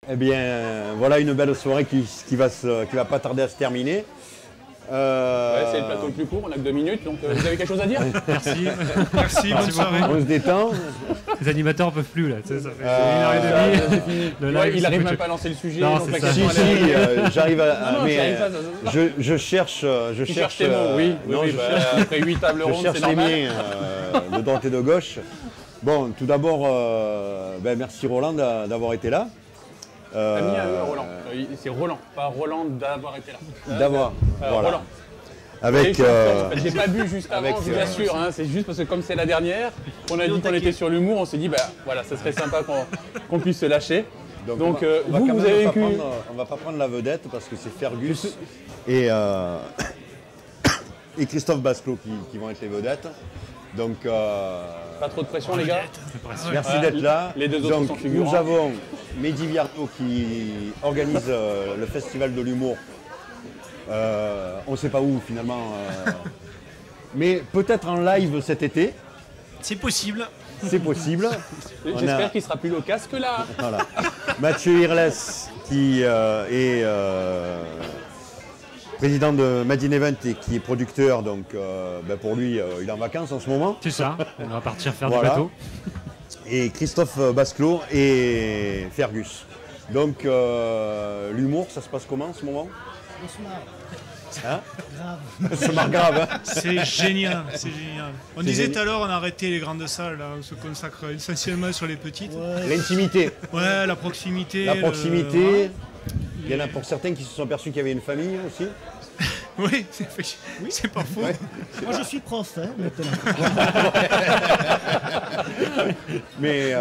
Eh bien, voilà une belle soirée qui va pas tarder à se terminer. C'est le plateau le plus court, on n'a que 2 minutes, donc vous avez quelque chose à dire? Merci. Merci, bonne soirée. On se détend. Les animateurs peuvent plus là, tu sais, ça fait 1h30. Le live, Il c'est arrive foutu. même pas à lancer le sujet. Non, donc c'est la ça. question, Si, elle est- j'arrive à. Non, mais, j'y arrive pas, je cherche. Tu cherches tes mots, oui. Non, oui, je bah, cherche, après 8 tables je rondes, cherche c'est les normal. miens de droite et de gauche. Bon, tout d'abord, merci Roland d'avoir été là. T'as mis un E à Roland. C'est Roland, pas Roland d'avoir été là. D'avoir. Voilà. Roland. Avec. J'ai pas bu juste avant, avec, je vous assure. Hein, c'est juste parce que comme c'est la dernière, on a dit qu'on était sur l'humour, on s'est dit, bah voilà, ça serait sympa qu'on puisse se lâcher. Donc on va vous quand même avez pas vécu. on va pas prendre la vedette parce que c'est Fergus et Christophe Basclot qui vont être les vedettes. Donc Pas trop de pression, les gars. merci Ouais. d'être là. Les deux autres Donc sont figurants. nous avons Mehdi Viardot qui organise le festival de l'humour. On ne sait pas où finalement. Mais peut-être en live cet été, C'est possible. c'est possible. On J'espère a- qu'il sera plus loquace que là. Voilà. Mathieu Irles, qui est président de Madine Event et qui est producteur, donc pour lui, il est en vacances en ce moment. C'est ça, on va partir faire Voilà. du bateau. Et Christophe Basclot et Fergus. Donc l'humour, ça se passe comment en ce moment? On se marre. Hein Grave. Ça se marre grave, hein. C'est génial, c'est génial. On C'est disait génial. tout à l'heure, on a arrêté les grandes salles, là, on se consacre essentiellement sur les petites. Ouais. L'intimité. Ouais, la proximité. La le- proximité. Il y en a pour certains qui se sont aperçus qu'il y avait une famille aussi. Oui, c'est pas faux. Ouais. Moi je suis prof, hein, maintenant. Mais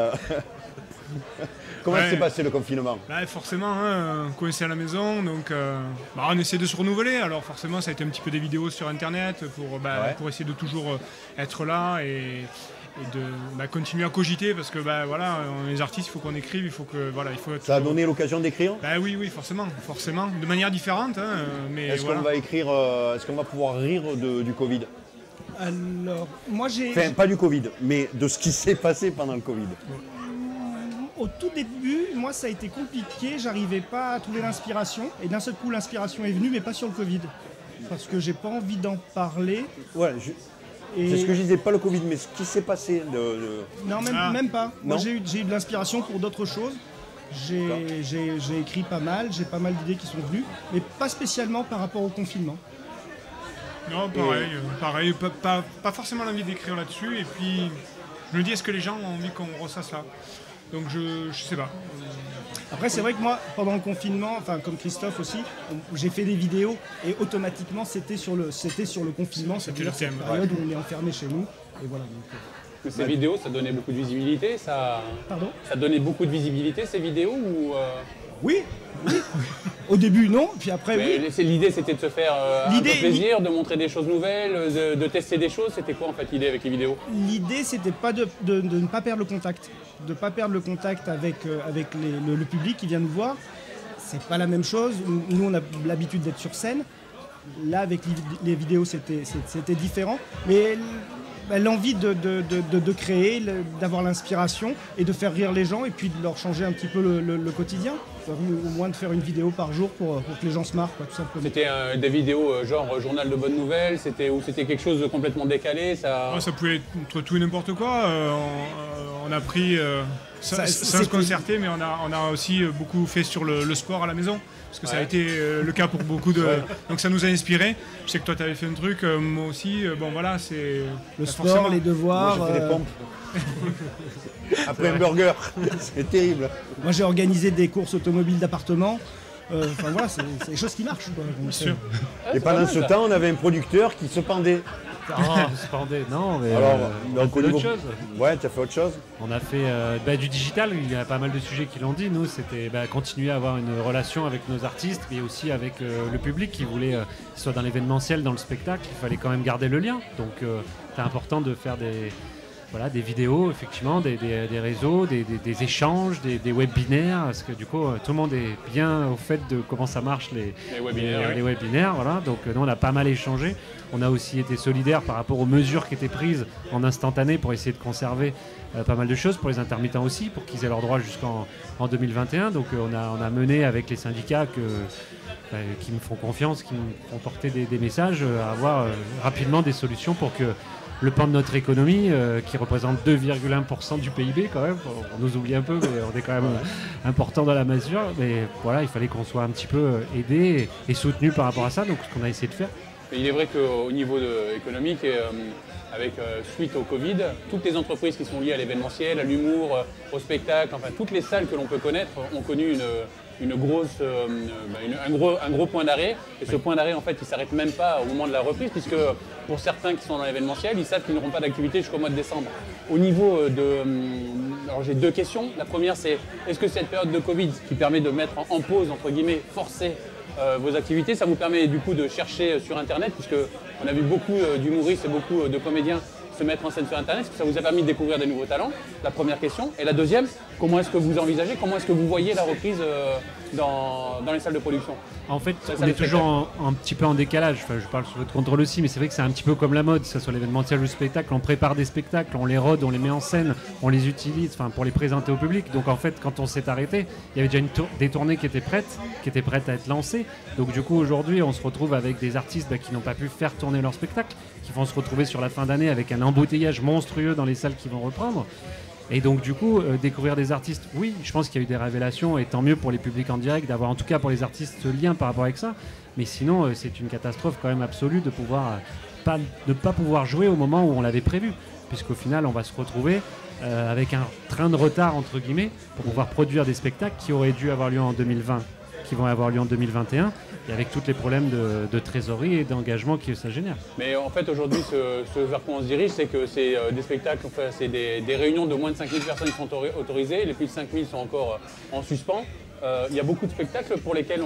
comment Ouais. s'est passé le confinement? Là, forcément, hein, coincé à la maison, donc on essaie de se renouveler. Alors forcément, ça a été un petit peu des vidéos sur Internet pour essayer de toujours être là et de continuer à cogiter parce que voilà, on est des artistes, il faut qu'on écrive, il faut que voilà, il faut être. Ça a donné l'occasion d'écrire? Oui, forcément, de manière différente, hein, mais Est-ce voilà. qu'on va écrire, est-ce qu'on va pouvoir rire du Covid? Alors, moi j'ai. Enfin, pas du Covid, mais de ce qui s'est passé pendant le Covid. Au tout début, moi ça a été compliqué, j'arrivais pas à trouver l'inspiration. Et d'un seul coup, l'inspiration est venue, mais pas sur le Covid. Parce que j'ai pas envie d'en parler. Ouais, Et... c'est ce que je disais, pas le Covid, mais ce qui s'est passé. Non, Ah. même pas. Moi Non. j'ai eu de l'inspiration pour d'autres choses. J'ai écrit pas mal, j'ai pas mal d'idées qui sont venues, mais pas spécialement par rapport au confinement. Non, pareil, pas forcément l'envie d'écrire là-dessus. Et puis, je me dis, est-ce que les gens ont envie qu'on ressasse ça? Donc, je sais pas. Après, c'est vrai que moi, pendant le confinement, enfin comme Christophe aussi, j'ai fait des vidéos et automatiquement c'était sur le confinement, C'était c'est-à-dire le thème, cette période où on est enfermé chez nous. Et voilà. Donc, Ces vidéos, ça donnait beaucoup de visibilité. pardon. Ça donnait beaucoup de visibilité, ces vidéos ou Oui, oui. Au début, non, puis après, oui. Mais l'idée, c'était de se faire un peu L'idée- plaisir, de montrer des choses nouvelles, de tester des choses. C'était quoi en fait l'idée avec les vidéos? L'idée, c'était pas de ne pas perdre le contact, de pas perdre le contact avec le public qui vient nous voir. C'est pas la même chose. Nous, on a l'habitude d'être sur scène. Là, avec les vidéos, c'était différent. Mais l'envie de créer, d'avoir l'inspiration et de faire rire les gens et puis de leur changer un petit peu le quotidien. Au moins de faire une vidéo par jour pour que les gens se marrent, quoi, tout simplement. C'était des vidéos genre journal de bonnes nouvelles, c'était quelque chose de complètement décalé, ça. Ça pouvait être tout et n'importe quoi. On a pris, sans se concerter, mais on a aussi beaucoup fait sur le sport à la maison. Parce que ça a été le cas pour beaucoup de... Donc ça nous a inspiré. Je sais que toi, tu avais fait un truc, moi aussi. Bon, voilà, c'est... Le sport, forcément. les devoirs. Moi, j'ai fait des pompes. Après un burger. C'est terrible. Moi, j'ai organisé des courses automobiles d'appartement. Enfin voilà, c'est des choses qui marchent, quoi. Donc, Bien sûr. Et pendant ce temps, on avait un producteur qui se pendait. Se pendait, non, mais Alors, on a donc, fait au d'autres niveau- choses. Ouais, tu as fait autre chose? On a fait du digital, il y a pas mal de sujets qui l'ont dit. Nous, c'était continuer à avoir une relation avec nos artistes, mais aussi avec le public qui voulait, soit dans l'événementiel, dans le spectacle, il fallait quand même garder le lien. Donc, c'est important de faire voilà, des vidéos, effectivement, des réseaux, des échanges, des webinaires, parce que du coup, tout le monde est bien au fait de comment ça marche les webinaires. Voilà. Donc nous, on a pas mal échangé. On a aussi été solidaires par rapport aux mesures qui étaient prises en instantané pour essayer de conserver pas mal de choses, pour les intermittents aussi, pour qu'ils aient leurs droits jusqu'en 2021. Donc on a mené avec les syndicats qui me font confiance, qui me font porter des messages, à avoir rapidement des solutions pour que le pan de notre économie, qui représente 2,1% du PIB quand même, on nous oublie un peu, mais on est quand même important dans la mesure. Mais voilà, il fallait qu'on soit un petit peu aidé et soutenu par rapport à ça, donc ce qu'on a essayé de faire. Mais il est vrai qu'au niveau économique, suite au Covid, toutes les entreprises qui sont liées à l'événementiel, à l'humour, au spectacle, enfin toutes les salles que l'on peut connaître ont connu un gros point d'arrêt. Et ce point d'arrêt, en fait, il ne s'arrête même pas au moment de la reprise, puisque pour certains qui sont dans l'événementiel, ils savent qu'ils n'auront pas d'activité jusqu'au mois de décembre. Au niveau alors j'ai deux questions. La première, c'est est-ce que cette période de Covid, qui permet de mettre en pause, entre guillemets, forcer vos activités, ça vous permet du coup de chercher sur Internet, puisque on a vu beaucoup d'humoristes et beaucoup de comédiens se mettre en scène sur Internet, est-ce que ça vous a permis de découvrir des nouveaux talents? La première question. Et la deuxième, comment est-ce que vous envisagez, comment est-ce que vous voyez la reprise dans les salles de production? En fait, on est toujours un petit peu en décalage. Enfin, je parle sous votre contrôle aussi, mais c'est vrai que c'est un petit peu comme la mode, que ce soit l'événementiel ou le spectacle. On prépare des spectacles, on les rôde, on les met en scène, on les utilise pour les présenter au public. Donc en fait, quand on s'est arrêté, il y avait déjà des tournées qui étaient prêtes à être lancées. Donc du coup, aujourd'hui, on se retrouve avec des artistes qui n'ont pas pu faire tourner leur spectacle, qui vont se retrouver sur la fin d'année avec un embouteillage monstrueux dans les salles qui vont reprendre. Et donc du coup, découvrir des artistes, oui, je pense qu'il y a eu des révélations, et tant mieux pour les publics en direct, d'avoir en tout cas pour les artistes ce lien par rapport avec ça. Mais sinon, c'est une catastrophe quand même absolue de ne pas pouvoir jouer au moment où on l'avait prévu. Puisqu'au final, on va se retrouver avec un train de retard, entre guillemets, pour pouvoir produire des spectacles qui auraient dû avoir lieu en 2020, qui vont avoir lieu en 2021, et avec tous les problèmes de trésorerie et d'engagement que ça génère. Mais en fait, aujourd'hui, ce vers quoi on se dirige, c'est que c'est des spectacles, enfin, c'est des réunions de moins de 5000 personnes qui sont autorisées, les plus de 5000 sont encore en suspens. Il y a beaucoup de spectacles pour lesquels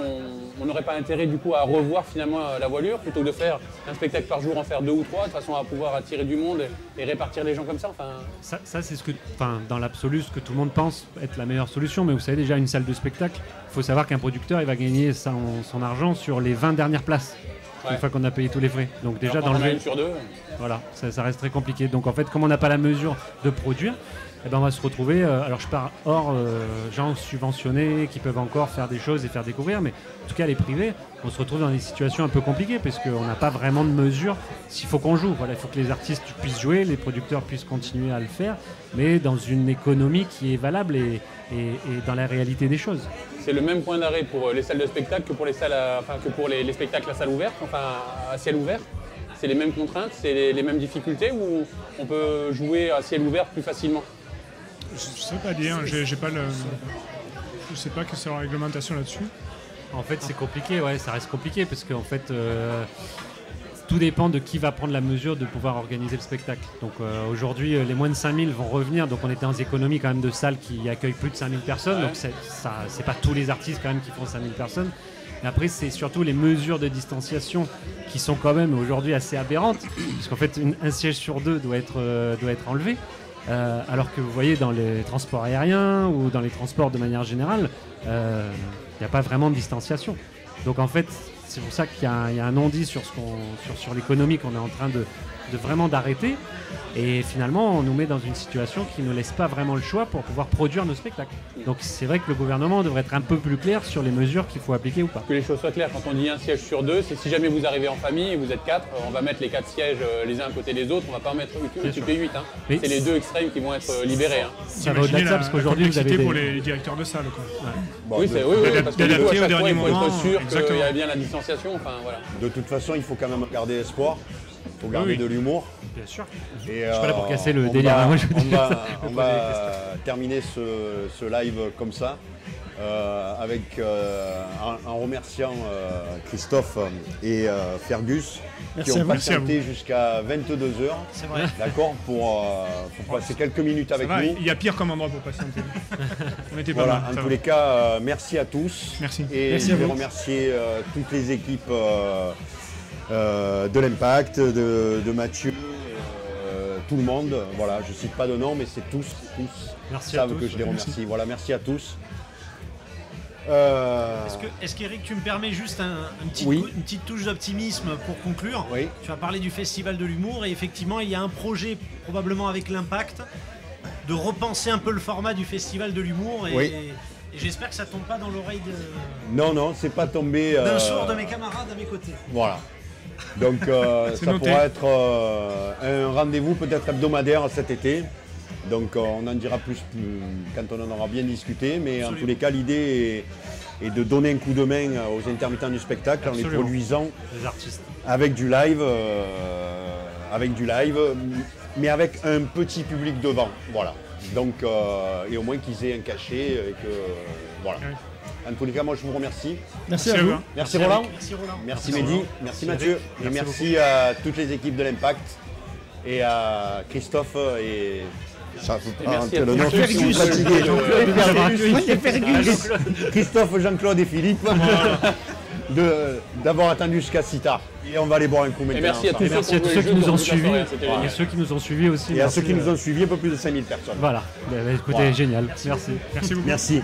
on n'aurait pas intérêt du coup à revoir finalement la voilure, plutôt que de faire un spectacle par jour, en faire 2 ou 3, de façon à pouvoir attirer du monde et répartir les gens comme ça. Enfin... Ça c'est dans l'absolu, ce que tout le monde pense être la meilleure solution. Mais vous savez, déjà, une salle de spectacle, il faut savoir qu'un producteur, il va gagner son argent sur les 20 dernières places. Une fois qu'on a payé tous les frais. Donc déjà, alors, dans le une sur deux. Voilà, ça reste très compliqué. Donc en fait, comme on n'a pas la mesure de produire, eh ben on va se retrouver, alors je pars hors gens subventionnés qui peuvent encore faire des choses et faire découvrir, mais en tout cas les privés, on se retrouve dans des situations un peu compliquées parce qu'on n'a pas vraiment de mesure. S'il faut qu'on joue, voilà, il faut que les artistes puissent jouer, les producteurs puissent continuer à le faire, mais dans une économie qui est valable et dans la réalité des choses. C'est le même point d'arrêt pour les salles de spectacle que pour les salles, que pour les spectacles à salle ouverte, à ciel ouvert. C'est les mêmes contraintes, c'est les mêmes difficultés, ou on peut jouer à ciel ouvert plus facilement? Je sais pas dire, je sais pas que c'est la réglementation là-dessus. En fait, c'est compliqué, ouais, ça reste compliqué parce qu'en fait, tout dépend de qui va prendre la mesure de pouvoir organiser le spectacle. Donc aujourd'hui, les moins de 5000 vont revenir, donc on était dans des économies quand même de salles qui accueillent plus de 5000 personnes, ouais. Donc c'est pas tous les artistes quand même qui font 5000 personnes. Mais après, c'est surtout les mesures de distanciation qui sont quand même aujourd'hui assez aberrantes, puisqu'en fait, un siège sur 2 doit être enlevé. Alors que vous voyez dans les transports aériens ou dans les transports de manière générale, il n'y a pas vraiment de distanciation. Donc en fait, c'est pour ça qu'il y a un non-dit sur l'économie qu'on est en train de vraiment d'arrêter. Et finalement, on nous met dans une situation qui ne laisse pas vraiment le choix pour pouvoir produire nos spectacles. Donc c'est vrai que le gouvernement devrait être un peu plus clair sur les mesures qu'il faut appliquer ou pas. Que les choses soient claires, quand on dit un siège sur 2, c'est si jamais vous arrivez en famille, vous êtes 4, on va mettre les 4 sièges les uns à côté des autres, on va pas en mettre occupé 8. Hein. C'est les 2 extrêmes qui vont être libérés. Hein. Ça va au-delà de ça, parce qu'aujourd'hui vous avez pour les directeurs de salle. Quoi. Ouais. Bon, oui, parce que du coup, à chaque fois, il faut être sûr qu'il y a bien la distanciation. Enfin, voilà. De toute façon, il faut quand même garder espoir. Il faut garder de l'humour. Bien sûr. Et je suis pas là pour casser le délire. On va terminer ce live comme ça, avec en remerciant Christophe et Fergus qui ont patienté jusqu'à 22h. C'est vrai. D'accord, pour passer quelques minutes avec nous. Il y a pire comme endroit pour patienter. On était pas voilà, mal. en tous les cas, merci à tous. Merci. Et je vais remercier toutes les équipes de l'Impact, de Mathieu, tout le monde. Voilà, je ne cite pas de nom, mais c'est tous Merci à savent tous, que je les ouais. remercie. Voilà, merci à tous. Est-ce qu'Éric, tu me permets juste Oui. une petite touche d'optimisme pour conclure? Oui. Tu as parlé du Festival de l'humour et effectivement, il y a un projet, probablement avec l'Impact, de repenser un peu le format du Festival de l'humour et, Oui. et j'espère que ça tombe pas dans l'oreille Non, c'est pas tombé. d'un sourd de mes camarades à mes côtés. Voilà. Donc ça noté. pourra être un rendez-vous peut-être hebdomadaire cet été. Donc on en dira plus quand on en aura bien discuté. Mais en tous les cas, l'idée est de donner un coup de main aux intermittents du spectacle en les Absolument. produisant Les artistes. avec du live, mais avec un petit public devant. Voilà. Donc, et au moins qu'ils aient un cachet et que voilà. En tous les cas, moi je vous remercie. Merci à vous. Merci Roland. Merci Roland. Merci Mehdi, merci Mathieu, et merci à toutes les équipes de l'Impact et à Christophe et ça peut pas merci rentrer à le tous. nom, je suis fatigué. Fergus. Christophe, Jean-Claude et Philippe d'avoir attendu jusqu'à si tard. Et on va aller boire un coup maintenant. Et merci à tous Et merci à tous ceux qui nous ont suivis et ceux qui nous ont suivis aussi. Et à Merci, ceux qui nous ont suivis, un peu plus de 5000 personnes. Voilà. Écoutez, génial. Merci. Merci beaucoup. Merci.